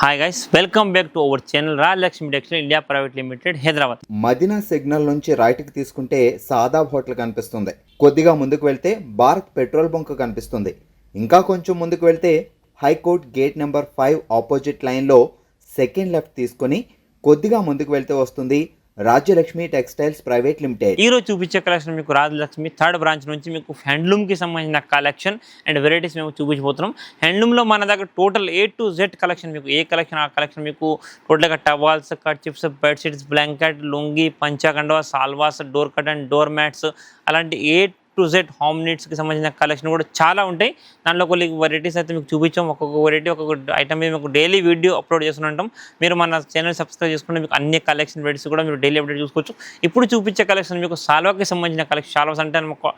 Hi guys, welcome back to our channel Rajalakshmi textile India private limited Hyderabad. Madina signal నుంచి రైట్కి తీసుకుంటే Shadab hotel కనిపిస్తుంది. కొద్దిగా ముందుకు వెళ్తే భారత్ పెట్రోల్ బంక్ కనిపిస్తుంది. ఇంకా కొంచెం ముందుకు వెళ్తే హైకోర్ట్ గేట్ నెంబర్ 5 ఆపోజిట్ లైన్లో సెకండ్ లెఫ్ట్ తీసుకొని కొద్దిగా ముందుకు వెళ్తే వస్తుంది రాజ్యలక్ష్మి టెక్స్టైల్స్ ప్రైవేట్ లిమిటెడ్. ఈ రోజు చూపించే కలెక్షన్ మీకు రాజలక్ష్మి థర్డ్ బ్రాంచ్ నుంచి మీకు హ్యాండ్లూమ్కి సంబంధించిన కలెక్షన్ అండ్ వెరైటీస్ మేము చూపించబోతున్నాం. హ్యాండ్లూమ్లో మన దగ్గర total A to Z collection, మీకు ఏ కలెక్షన్ ఆ కలెక్షన్ మీకు టోటల్గా టవాల్స్, కట్ చిప్స్, బెడ్షీట్స్, బ్లాంకెట్, లుంగి, పంచకండవ, సాల్వాస్, డోర్ కట్ అండ్ డోర్ మ్యాట్స్, అలాంటి A to Z హోమ్ నీడ్స్కి సంబంధించిన కలెక్షన్ కూడా చాలా ఉంటాయి. దాంట్లో కొన్ని వెరైటీస్ అయితే మీకు చూపించాం. ఒక్కొక్క వెరైటీ ఒక్కొక్క ఐటమ్ మీద మీకు డైలీ వీడియో అప్లోడ్ చేస్తుంటాం. మీరు మన ఛానల్ సబ్స్క్రైబ్ చేసుకుంటే మీకు అన్ని కలెక్షన్ వెరైటీస్ కూడా మీరు డైలీ అప్డేట్ చూసుకోవచ్చు. ఇప్పుడు చూపించే కలెక్షన్ మీకు సాల్వాకి సంబంధించిన కలెక్షన్. సాల్వాస్ అంటే మనకు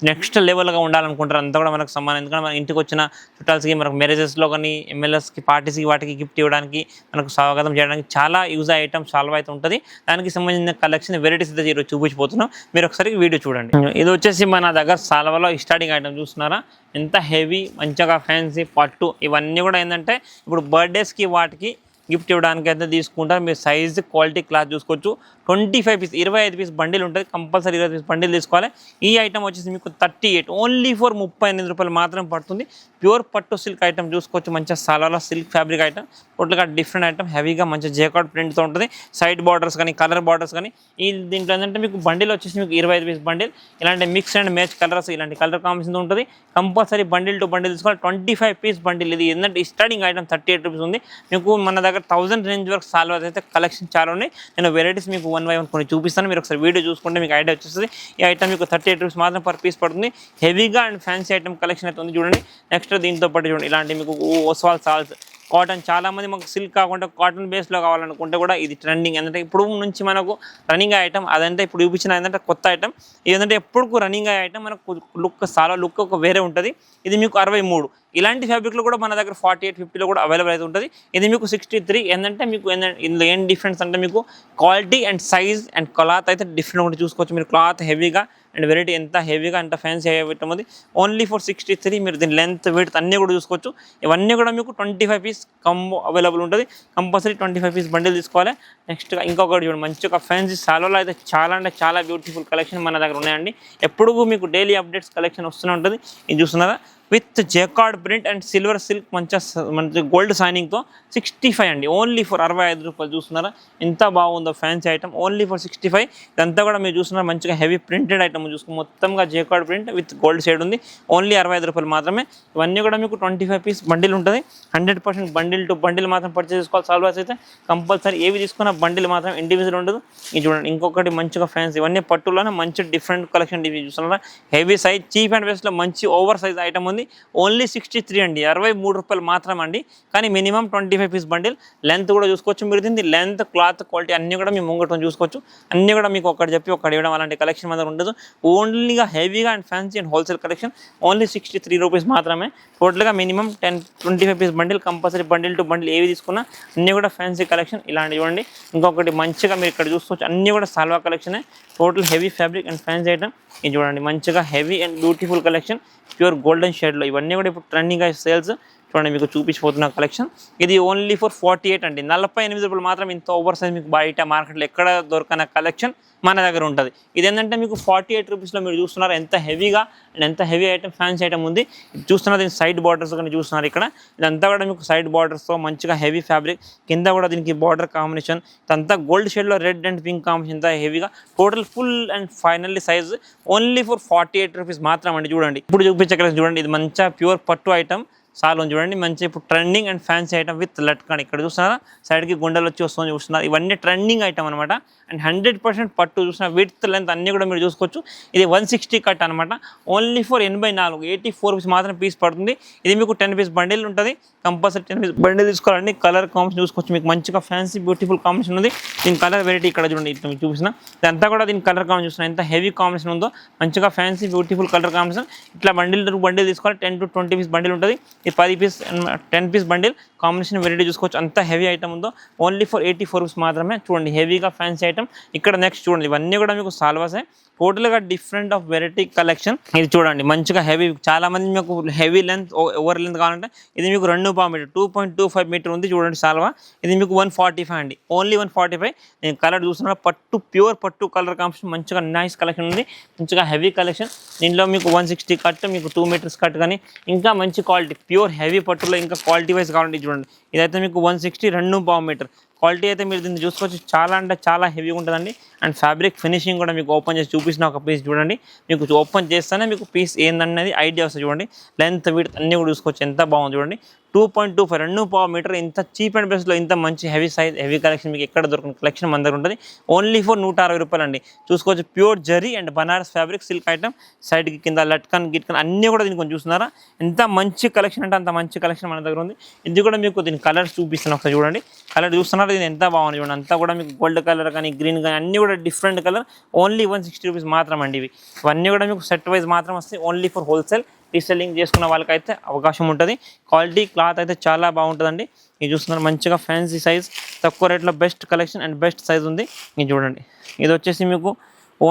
నెక్స్ట్ లెవెల్గా ఉండాలనుకుంటారు, అంతా కూడా మనకు సమానం. ఎందుకంటే మన ఇంటికి వచ్చిన చుట్టాల్స్కి, మనకు మ్యారేజెస్లో కానీ MLSకి పార్టీస్కి వాటికి గిఫ్ట్ ఇవ్వడానికి, మనకు స్వాగతం చేయడానికి చాలా యూజ్ అయ్యే ఐటమ్ సాల్వా అయితే ఉంటుంది. దానికి సంబంధించిన కలెక్షన్ వెరైటీస్ అయితే ఈరోజు చూపించిపోతున్నాం. మీరు ఒకసారి వీడియో చూడండి. ఇది వచ్చేసి మన దగ్గర సాల్వాలో స్టార్టింగ్ ఐటమ్ చూస్తున్నారా, ఎంత హెవీ, మంచిగా ఫ్యాన్సీ పట్టు. ఇవన్నీ కూడా ఏంటంటే ఇప్పుడు బర్త్డేస్కి వాటికి గిఫ్ట్ ఇవ్వడానికి అయితే తీసుకుంటారు. మీరు సైజ్, క్వాలిటీ, క్లాత్ చూసుకోవచ్చు. 25 పీస్ 25 పీస్ బండిల్ ఉంటుంది. కంపల్సరీ 25 పీస్ బండిల్ తీసుకోవాలి. ఈ ఐటమ్ వచ్చేసి మీకు 38 ఓన్లీ ఫర్ 38 రూపాయలు మాత్రం పడుతుంది. ప్యూర్ పట్టు సిల్క్ ఐటమ్ చూసుకోవచ్చు. మంచిగా సాలాలో సిల్క్ ఫ్యాబ్రిక్ ఐటమ్, టోటల్గా డిఫరెంట్ ఐటమ్, హెవీగా మంచిగా జేకార్డ్ ప్రింట్తో ఉంటుంది. సైడ్ బార్డర్స్ కానీ, కలర్ బార్డర్స్ కానీ. ఈ దీంట్లో ఏంటంటే మీకు బండిల్ వచ్చేసి మీకు 25 పీస్ బండిల్. ఇలాంటి మిక్స్ అండ్ మ్యాచ్ కలర్స్, ఇలాంటి కలర్ కాంబినేషన్ ఉంటుంది. కంపల్సరీ బండిల్ టు బండిల్ తీసుకోవాలి. 25 పీస్ బండిల్. ఇది ఏంటంటే స్టార్టింగ్ ఐటమ్ 38 రూపీస్ ఉంది. మీకు మన దగ్గర 1000 రేంజ్ వరకు సాల్వాస్ అయితే కలెక్షన్ చాలా ఉన్నాయి. నేను వెరైటీస్ మీకు 1 by 1 కొన్ని చూపిస్తాను. మీరు ఒకసారి వీడియో చూసుకుంటే మీకు ఐడియా వచ్చేస్తుంది. ఈ ఐటమ్ మీకు 38 రూపీస్ మాత్రం పర్ పీస్ పడుతుంది. హెవీగా అండ్ ఫ్యాన్సీ ఐటమ్ కలెక్షన్ అయితే ఉంది చూడండి. నెక్స్ట్ దీంతో పాటు చూడండి, ఇలాంటి మీకు ఓస్వాల్ సాల్స్ కాటన్. చాలామంది మాకు సిల్క్ కాకుండా కాటన్ బేస్లో కావాలనుకుంటే కూడా ఇది ట్రెండింగ్. ఎందుకంటే ఇప్పుడు నుంచి మనకు రన్నింగ్ ఐటమ్, అదంటే ఇప్పుడు చూపించిన ఏంటంటే కొత్త ఐటమ్. ఇదంటే ఎప్పుడు రన్నింగ్ ఐటమ్, మనకు లుక్ చాలా లుక్ ఒక వేరే ఉంటుంది. ఇది మీకు 63. ఇలాంటి ఫ్యాబ్రిక్లో కూడా మన దగ్గర 48, 50లో కూడా అవైలబుల్ అయితే ఉంటుంది. ఇది మీకు 63. ఏంటంటే మీకు ఇందులో ఏం డిఫరెన్స్ అంటే మీకు quality and size and cloth అయితే డిఫరెంట్ ఉంటుంది చూసుకోవచ్చు. మీరు క్లాత్ హెవీగా అండ్ వెరైటీ ఎంత హెవీగా ఎంత ఫ్యాన్సీ ఐటమ్ ఉంది. Only for 63. మీరు దీని లెంత్, విడ్త్ అన్నీ కూడా చూసుకోవచ్చు. ఇవన్నీ కూడా మీకు 25 పీస్ కంబో అవైలబుల్ ఉంటుంది. కంపల్సరీ 25 పీస్ బండిల్ తీసుకోవాలి. నెక్స్ట్ ఇంకొకటి చూడండి, మంచిగా ఫ్యాన్సీ సాలోలో అయితే చాలా అంటే చాలా బ్యూటిఫుల్ కలెక్షన్ మన దగ్గర ఉన్నాయండి. ఎప్పుడు మీకు డైలీ అప్డేట్స్ కలెక్షన్ వస్తూనే ఉంటుంది. ఇది చూస్తున్నారా, with jacquard print and silver silk మంచి గోల్డ్ సైనింగ్తో 65 అండి. ఓన్లీ ఫర్ 65 రూపాయలు. చూస్తున్నారా ఎంత బాగుందో ఫ్యాన్సీ ఐటమ్. Only for 65. ఇదంతా కూడా మీరు చూస్తున్నారు మంచిగా హెవీ ప్రింటెడ్ ఐటమ్ చూసుకో. మొత్తంగా jacquard print with gold shade ఉంది. ఓన్లీ 65 రూపాయలు మాత్రమే. ఇవన్నీ కూడా మీకు 25 పీస్ బండిల్ ఉంటుంది. 100% బండిల్ టు బండిల్ మాత్రం పర్చేస్ చేసుకోవాలి. సాల్వాస్ అయితే కంపల్సరీ ఏవి తీసుకున్న బండిల్ మాత్రం ఇండివిజువల్ ఉండదు. ఇది చూడండి, ఇంకొకటి మంచిగా ఫ్యాన్సీ. ఇవన్నీ పట్టులోనే మంచి డిఫరెంట్ కలెక్షన్ చూస్తున్నారా. హెవీ సైజ్, చీప్ అండ్ బెస్ట్లో మంచి ఓవర్ సైజ్ ఐటమ్ ఉంది. ఓన్లీ 63 అండి. 63 రూపాయలు మాత్రం అండి. కానీ మినిమం 25 పీస్ బండిల్. లెంత్ కూడా చూసుకోవచ్చు మీరు. దీన్ని లెంత్, క్లాత్, క్వాలిటీ అన్నీ కూడా మీ ముంగట చూసుకోవచ్చు. అన్నీ కూడా మీకు ఒకటి చెప్పి ఒకటి ఇవ్వడం అలాంటి కలెక్షన్ మాత్రం ఉండదు. ఓన్లీగా హెవీగా and fancy and wholesale collection. Only 63 rupees మాత్రమే. టోటల్గా minimum 25 piece bundle. Compulsory bundle to bundle ఏవి తీసుకున్నా అన్నీ కూడా ఫ్యాన్సీ కలెక్షన్. ఇలాంటి చూడండి, ఇంకొకటి మంచిగా మీరు ఇక్కడ చూసుకోవచ్చు. అన్నీ కూడా సాల్వా కలెక్షనే. Total heavy fabric and fancy item. ఇది చూడండి, మంచిగా heavy and beautiful collection. Pure golden షేడ్లో ఇవన్నీ కూడా ఇప్పుడు ట్రెండింగ్ సేల్స్. చూడండి, మీకు చూపించిపోతున్న కలెక్షన్. ఇది ఓన్లీ ఫర్ 48 అండి. 48 రూపాయలు మాత్రం. ఇంత ఓవర్ సైజ్ మీకు బయట మార్కెట్లో ఎక్కడ దొరకన కలెక్షన్ మన దగ్గర ఉంటుంది. ఇది ఏంటంటే మీకు 48 రూపీస్లో మీరు చూస్తున్నారు ఎంత హెవీగా అండ్ ఎంత హెవీ ఐటమ్, ఫ్యాన్సీ ఐటమ్ ఉంది. చూస్తున్నారు దీని సైడ్ బార్డర్స్ కానీ చూస్తున్నారు ఇక్కడ. ఇదంతా కూడా మీకు సైడ్ బార్డర్స్తో మంచిగా హెవీ ఫ్యాబ్రిక్. కింద కూడా దీనికి బార్డర్ కాంబినేషన్ ఇదంతా గోల్డ్ షేడ్లో రెడ్ అండ్ పింక్ కాంబినేషన్ ఇంత హెవీగా. Total full and finally size only for 48 rupees మాత్రం అండి. చూడండి, ఇప్పుడు చూపించే కలెక్షన్ చూడండి. ఇది మంచిగా ప్యూర్ పట్టు ఐటమ్. సాల్వా చూడండి, మంచి ఇప్పుడు trending and fancy item with లట్కాన్. ఇక్కడ చూస్తున్నారా, సైడ్కి గుండెలు వచ్చి వస్తుంది చూస్తున్నారు. ఇవన్నీ ట్రెండింగ్ ఐటమ్ అనమాట. అండ్ 100% పట్టు చూసిన విత్ లెంత్ అన్నీ కూడా మీరు చూసుకోవచ్చు. ఇది 160 కట్ అనమాట. ఓన్లీ ఫర్ 84, 84 రూపీస్ మాత్రం పీస్ పడుతుంది. ఇది మీకు 10 పీస్ బండిల్ ఉంటుంది. కంపల్సరీ 10 పీస్ బండిల్ తీసుకోవాలండి. కలర్ కాంబినేషన్ చూసుకోవచ్చు. మీకు మంచిగా ఫ్యాన్సీ బ్యూటిఫుల్ కాంబినేషన్ ఉంది. దీని కలర్ వెరైటీ ఇక్కడ చూడండి, ఇట్లా మీకు చూపిస్తున్నా. ఇదంతా కూడా దీని కలర్ కాంబినేషన్ చూస్తున్నా ఎంత హెవీ కాంబినేషన్ ఉందో. మంచిగా ఫ్యాన్సీ బ్యూటిఫుల్ కలర్ కాంబినేషన్. ఇట్లా బండిల్ తీసుకోవాలి. 10 to 20 పీస్ బండిల్ ఉంటుంది. ఇది 10 పీస్ బండిల్ కాంబినేషన్ వెరైటీ చూసుకోవచ్చు. అంత హెవీ ఐటమ్ ఉందో. ఓన్లీ ఫర్ 84 రూపీస్ మాత్రమే. చూడండి, హెవీగా ఫ్యాన్సీ ఐటమ్. ఇక్కడ నెక్స్ట్ చూడండి, ఇవన్నీ కూడా మీకు సాల్వాసే. టోటల్గా డిఫరెంట్ ఆఫ్ వెరైటీ కలెక్షన్. ఇది చూడండి మంచిగా హెవీ, చాలా మంది మీకు హెవీ లెంత్ ఓవర్ లెంత్ కావాలంటే ఇది మీకు 2.5 మీటర్ 2.25 మీటర్ ఉంది చూడండి సాల్వా. ఇది మీకు 145 అండి, ఓన్లీ 145. నేను కలర్ చూస్తున్నా పట్టు, ప్యూర్ పట్టు కలర్ కాంబినేషన్, మంచిగా నైస్ కలెక్షన్ ఉంది, మంచిగా హెవీ కలెక్షన్. దీంట్లో మీకు 160 కట్, మీకు 2 మీటర్స్ కట్, కానీ ఇంకా మంచి క్వాలిటీ ప్యూర్ హెవీ పట్టులో ఇంకా క్వాలిటీ వైజ్ కావాలంటే చూడండి. ఇదైతే మీకు 160 2.5 మీటర్ క్వాలిటీ అయితే మీరు దీన్ని చూసుకోవచ్చు. చాలా అంటే చాలా హెవీగా ఉంటుందండి. అండ్ ఫ్యాబ్రిక్ ఫినిషింగ్ కూడా మీకు ఓపెన్ చేసి చూపిస్తున్న ఒక పీస్ చూడండి. మీకు ఓపెన్ చేస్తేనే మీకు పీస్ ఏందనేది ఐడియా వస్తుంది చూడండి. లెంత్ విడ్త్ అన్నీ కూడా చూసుకోవచ్చు, ఎంత బాగుంది చూడండి. 2.25 2.5 మీటర్, ఇంత చీప్ అండ్ బెస్ట్లో ఇంత మంచి హెవీ సైజ్ హెవీ కలెక్షన్ మీకు ఎక్కడ దొరికిన కలెక్షన్ మన దగ్గర ఉంటుంది. ఓన్లీ ఫర్ 160 రూపాయలు అండి. చూసుకోవచ్చు pure zari and Banaras fabric silk item. సైడ్కి కింద లట్కన్ గిట్కన్ అన్నీ కూడా దీన్ని కొంచెం చూస్తున్నారా, ఎంత మంచి కలెక్షన్ అంటే అంత మంచి కలెక్షన్ మన దగ్గర ఉంది. ఇది కూడా మీకు దీని కలర్స్ చూపిస్తున్నాను ఒకసారి చూడండి. కలర్ చూస్తున్నారు, ఇది ఎంత బాగుంది చూడండి. అంతా కూడా మీకు గోల్డ్ కలర్ కానీ గ్రీన్ కానీ అన్నీ కూడా డిఫరెంట్ కలర్. ఓన్లీ 160 రూపీస్ మాత్రం అండి. ఇవన్నీ కూడా మీకు సెట్ వైజ్ మాత్రం వస్తాయి. ఓన్లీ ఫర్ హోల్సేల్ రీసెల్లింగ్ చేసుకున్న వాళ్ళకైతే అవకాశం ఉంటుంది. క్వాలిటీ క్లాత్ అయితే చాలా బాగుంటుందండి. ఇది చూస్తున్నారు మంచిగా ఫ్యాన్సీ సైజ్, తక్కువ రేట్లో best collection and best size ఉంది. ఇది చూడండి, ఇది వచ్చేసి మీకు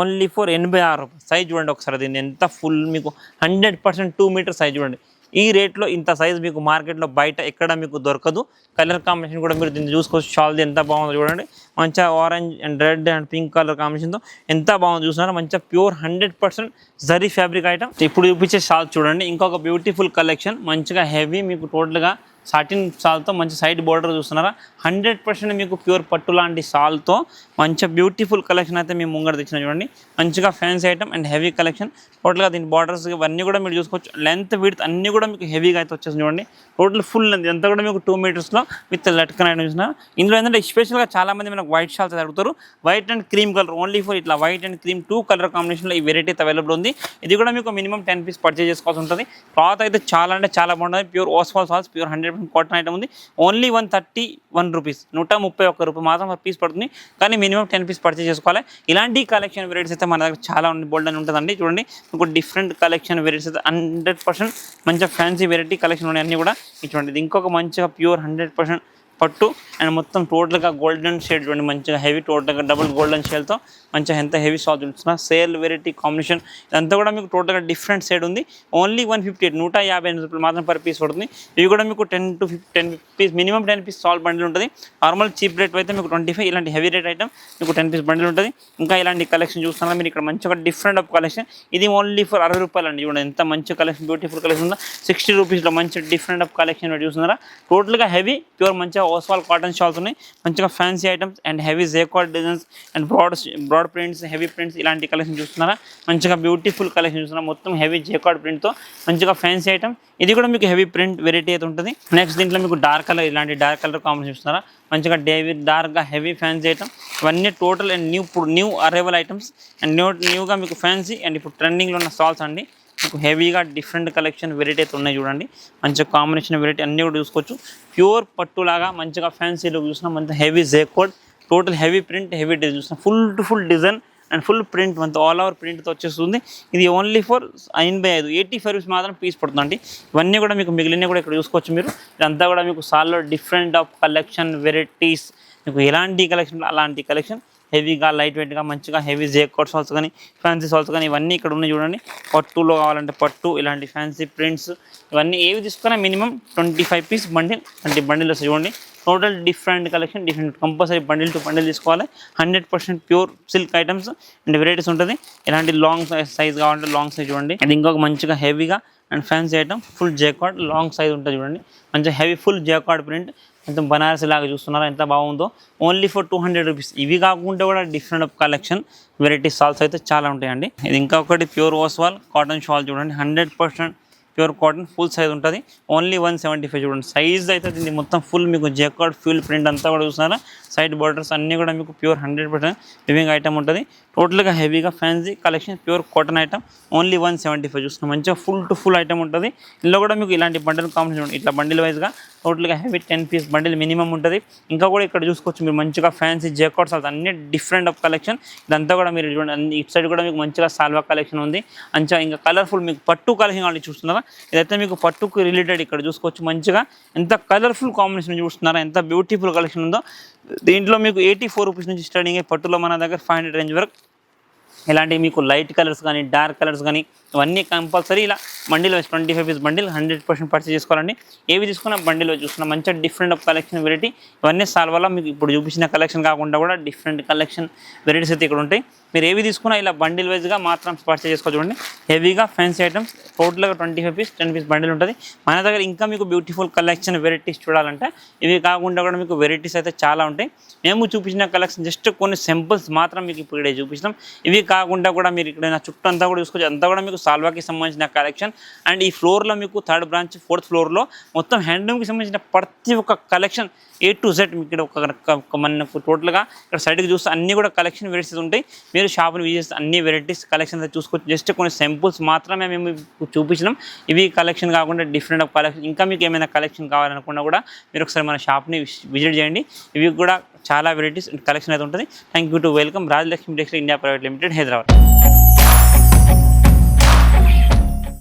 ఓన్లీ ఫర్ 86 రూపాయలు. సైజ్ చూడండి ఒకసారి, దీన్ని ఎంత ఫుల్ మీకు 100% 2 మీటర్ సైజ్ చూడండి. ఈ రేట్లో ఇంత సైజ్ మీకు మార్కెట్లో బయట ఎక్కడ మీకు దొరకదు. కలర్ కాంబినేషన్ కూడా మీరు దీన్ని చూసుకోవచ్చు. షాల్ది ఎంత బాగుందో చూడండి, మంచిగా orange and red and pink colour కాంబినేషన్తో ఎంత బాగుంది చూస్తున్నారు. మంచిగా ప్యూర్ 100% జరీ ఫ్యాబ్రిక్ ఐటమ్. ఇప్పుడు చూపించే షాల్ చూడండి, ఇంకొక బ్యూటిఫుల్ కలెక్షన్, మంచిగా హెవీ మీకు టోటల్గా సాటిన్ షాల్తో మంచి సైడ్ బోర్డర్ చూస్తున్నారా. 100% మీకు ప్యూర్ పట్టు లాంటి షాల్తో మంచిగా బ్యూటిఫుల్ కలెక్షన్ అయితే మేము ముంగడ తెచ్చిన చూడండి. మంచిగా fancy item and heavy collection. టోటల్గా దీని బార్డర్స్ ఇవన్నీ కూడా మీరు చూసుకోవచ్చు. లెంత్ విడ్త్ అన్నీ కూడా మీకు హెవీగా అయితే వచ్చేసి చూడండి. టోటల్ ఫుల్ లెంత్ అంతా కూడా మీకు 2 మీటర్స్లో విత్ లట్కన్ ఐటమ్ చూస్తున్నారు. ఇందులో ఏంటంటే స్పెషల్గా చాలామంది మనకు వైట్ షాల్స్ అడుగుతారు. White and cream colour, only for ఇట్లా వైట్ అండ్ క్రీమ్ 2 కలర్ కాంబినేషన్లో ఈ వెరైటీ అయితే అవైలబుల్ ఉంది. ఇది కూడా మీకు మినిమం 10 పీస్ పర్చేజ్ చేసుకోవాల్సి ఉంటుంది. క్లాత్ అయితే చాలా అంటే చాలా బాగుంటుంది. Pure Oswal shawls, pure 100% cotton item ఉంది. ఓన్లీ 131 రూపీస్, 131 రూపాయలు మాత్రం పీస్ పడుతుంది. కానీ మినిమం 10 పీస్ పర్చేజ్ చేసుకోవాలి. ఇలాంటి కలెక్షన్ వెరైటీస్ అయితే మన దగ్గర చాలా బోల్డ్ అని ఉంటుందండి. చూడండి మీకు డిఫరెంట్ కలెక్షన్ వెరైటీస్ అయితే 100% మంచిగా ఫ్యాన్సీ వెరైటీ కలెక్షన్ ఉన్నాయి అన్నీ కూడా. ఇటువంటి ఇంకొక మంచిగా ప్యూర్ 100% పట్టు అండ్ మొత్తం టోటల్గా గోల్డెన్ షేడ్ చూడండి, మంచిగా హెవీ టోటల్గా డబుల్ గోల్డెన్ షేడ్తో మంచిగా ఎంత హెవీ షాల్ చూస్తున్నా. సేల్ వెరైటీ కాంబినేషన్ ఇదంతా కూడా మీకు టోటల్గా డిఫరెంట్ షేడ్ ఉంది. ఓన్లీ 158 158 రూపాయలు మాత్రం పర్ పీస్ పడుతుంది. ఇవి కూడా మీకు 10 పీస్ మినిమం 10 పీస్ సాల్ బండిల్ ఉంటుంది. నార్మల్ చీప్ రేట్ అయితే మీకు 25, ఇలాంటి హెవీ రేట్ ఐటమ్ మీకు 10 పీస్ బండిల్ ఉంటుంది. ఇంకా ఇలాంటి కలెక్షన్ చూస్తున్నారు మీరు ఇక్కడ మంచిగా డిఫరెంట్ ఆఫ్ కలెక్షన్. ఇది ఓన్లీ ఫర్ 60 రూపాయలు అండి. చూడండి ఎంత మంచి కలెక్షన్, బ్యూటిఫుల్ కలెక్షన్ ఉందో. 60 రూపీస్లో మంచి డిఫరెంట్ ఆఫ్ కలెక్షన్ చూస్తున్నారా. టోటల్గా హెవీ ప్యూర్ మంచిగా ఓస్వాల్ కాటన్ షాల్స్ ఉన్నాయి. మంచిగా fancy items and heavy jacquard designs and broad prints, heavy prints ఇలాంటి కలెక్షన్ చూస్తున్నారా. మంచిగా బ్యూటిఫుల్ కలెక్షన్ చూస్తున్నారా. మొత్తం హెవీ జేకార్డ్ ప్రింట్తో మంచిగా ఫ్యాన్సీ ఐటమ్. ఇది కూడా మీకు హెవీ ప్రింట్ వెరైటీ అయితే ఉంటుంది. నెక్స్ట్ దీంట్లో మీకు డార్క్ కలర్, ఇలాంటి డార్క్ కలర్ కాంబినేషన్ చూస్తున్నారా. మంచిగా డార్క్గా హెవీ ఫ్యాన్సీ ఐటమ్. ఇవన్నీ total and new arrival items and న్యూగా మీకు ఫ్యాన్సీ అండ్ ఇప్పుడు ట్రెండింగ్లో ఉన్న స్టాల్స్ అండి. మీకు హెవీగా డిఫరెంట్ కలెక్షన్ వెరైటీ అయితే ఉన్నాయి చూడండి. మంచిగా కాంబినేషన్ వెరైటీ అన్నీ కూడా చూసుకోవచ్చు. ప్యూర్ పట్టులాగా మంచిగా ఫ్యాన్సీ లుక్ చూసినా, మంచి హెవీ జేకోడ్, total heavy print, heavy design చూసినా, full to full design and full print, అంత ఆల్ ఓవర్ ప్రింట్తో వచ్చేస్తుంది. ఇది ఓన్లీ ఫర్ 85 రూపీస్ మాత్రం పీస్ పడుతుందండి. ఇవన్నీ కూడా మీకు మిగిలిన కూడా ఇక్కడ చూసుకోవచ్చు మీరు. ఇదంతా కూడా మీకు సాల్లో డిఫరెంట్ ఆఫ్ కలెక్షన్ వెరైటీస్. మీకు ఎలాంటి కలెక్షన్ అలాంటి కలెక్షన్, హెవీగా లైట్ వెయిట్గా మంచిగా హెవీ జేకోట్ సాల్స్ కానీ ఫ్యాన్సీ సాల్స్ కానీ ఇవన్నీ ఇక్కడ ఉన్నాయి చూడండి. పట్టులో కావాలంటే పట్టు, ఇలాంటి ఫ్యాన్సీ ప్రింట్స్ ఇవన్నీ ఏవి తీసుకున్నా మినిమం 25 పీస్ బండిల్ అంటే బండిల్ వస్తాయి చూడండి. Total different collection, different compulsory bundle to bundle తీసుకోవాలి. 100% pure silk items and varieties ఉంటుంది. ఇలాంటి లాంగ్ సైజ్ కావాలంటే లాంగ్ సైజ్ చూడండి. అది ఇంకొక మంచిగా హెవీగా and fancy item, full jacquard long size ఉంటుంది చూడండి. మంచిగా హెవీ ఫుల్ జేకార్డ్ ప్రింట్, ఎంత బనారస్ లాగా చూస్తున్నారా, ఎంత బాగుందో. Only for 200 rupees. ఇవి కాకుండా కూడా different of collection variety shawls అయితే చాలా ఉంటాయండి. ఇది ఇంకొకటి ప్యూర్ ఓస్వాల్ కాటన్ షాల్ చూడండి. 100% ప్యూర్ కాటన్ ఫుల్ సైజ్ ఉంటుంది. ఓన్లీ 175 చూడండి. సైజ్ అయితే దీన్ని మొత్తం ఫుల్ మీకు జేకార్డ్ ఫ్యూల్ ప్రింట్ అంతా కూడా చూస్తున్నారా. సైడ్ బార్డర్స్ అన్నీ కూడా మీకు ప్యూర్ 100% లివింగ్ ఐటమ్ ఉంటుంది. టోటల్గా హెవీగా fancy collection, pure cotton item. Only 175 చూస్తున్నాం. మంచిగా ఫుల్ టు ఫుల్ ఐటమ్ ఉంటుంది. ఇందులో కూడా మీకు ఇలాంటి బండిల్ కాంబినేషన్ ఇట్లా బండిల్ వైజ్గా టోటల్గా హెవీ 10 పీస్ బండిల్ మినిమం ఉంటుంది. ఇంకా కూడా ఇక్కడ చూసుకోవచ్చు మీరు మంచిగా ఫ్యాన్సీ జేకార్డ్ సాల్స్ అన్ని డిఫరెంట్ ఆఫ్ కలెక్షన్. ఇదంతా కూడా మీరు చూడండి. అన్ని ఇటు సైడ్ కూడా మీకు మంచిగా సాల్వా కలెక్షన్ ఉంది. మంచిగా ఇంకా కలర్ఫుల్ మీకు పట్టు కలెక్షన్ వాళ్ళు చూస్తున్నారా. ఇదైతే మీకు పట్టుకు రిలేటెడ్ ఇక్కడ చూసుకోవచ్చు. మంచిగా ఎంత కలర్ఫుల్ కాంబినేషన్ చూస్తున్నారా, ఎంత బ్యూటిఫుల్ కలెక్షన్ ఉందో. దీంట్లో మీకు 84 రూపీస్ నుంచి స్టార్టింగ్ అయ్యి పట్టులో మన దగ్గర 500 రేంజ్ వరకు ఇలాంటి మీకు లైట్ కలర్స్ కానీ డార్క్ కలర్స్ కానీ ఇవన్నీ కంపల్సరీ ఇలా bundle wise 25 piece bundle 100% purchase చేసుకోవాలండి. ఏవి తీసుకున్న బండిల్ వైజ్ చూసుకున్న మంచిగా డిఫరెంట్ ఆఫ్ కలెక్షన్ వెరైటీ ఇవన్నీ సాల్వాలో మీకు ఇప్పుడు చూపించిన కలెక్షన్ కాకుండా కూడా డిఫరెంట్ కలెక్షన్ వెరైటీస్ అయితే ఇక్కడ ఉంటాయి. మీరు ఏవి తీసుకున్నా ఇలా బండిల్ వైజ్గా మాత్రం పర్చేస్ చేసుకోవచ్చు. చూడండి హెవీగా ఫ్యాన్సీ ఐటమ్స్ టోటల్గా 25 పీస్ 10 పీస్ బండిల్ ఉంటుంది మన దగ్గర. ఇంకా మీకు బ్యూటిఫుల్ కలెక్షన్ వెరైటీస్ చూడాలంటే ఇవి కాకుండా కూడా మీకు వెరైటీస్ అయితే చాలా ఉంటాయి. మేము చూపించిన కలెక్షన్ జస్ట్ కొన్ని సింపుల్స్ మాత్రం మీకు ఇప్పుడు ఇక్కడ చూపించినాం. ఇవి కాకుండా కూడా మీరు ఇక్కడ చుట్టూ అంతా కూడా చూసుకోవచ్చు. అంతా కూడా మీకు సాల్వాకి సంబంధించిన కలెక్షన్. అండ్ ఈ ఫ్లోర్లో మీకు 3rd బ్రాంచ్ 4th ఫ్లోర్లో మొత్తం హ్యాండ్లూమ్కి సంబంధించిన ప్రతి ఒక్క కలెక్షన్ A to Z మీకు ఇక్కడ మనకు టోటల్గా ఇక్కడ సైడ్కి చూస్తే అన్నీ కూడా కలెక్షన్ వెరైటీస్ ఉంటాయి. మీరు షాప్ని విజిట్ చేస్తే అన్ని వెరైటీస్ కలెక్షన్ అయితే చూసుకోవచ్చు. జస్ట్ కొన్ని సింపుల్స్ మాత్రమే మేము చూపించినాం. ఇవి కలెక్షన్ కాకుండా డిఫరెంట్ ఆఫ్ కలెక్షన్ ఇంకా మీకు ఏమైనా కలెక్షన్ కావాలనుకున్నా కూడా మీరు ఒకసారి మన షాప్ని విజిట్ చేయండి. ఇవి కూడా చాలా వెరైటీస్ కలెక్షన్ అయితే ఉంటుంది. Thank you to welcome Rajalakshmi textile India private limited Hyderabad.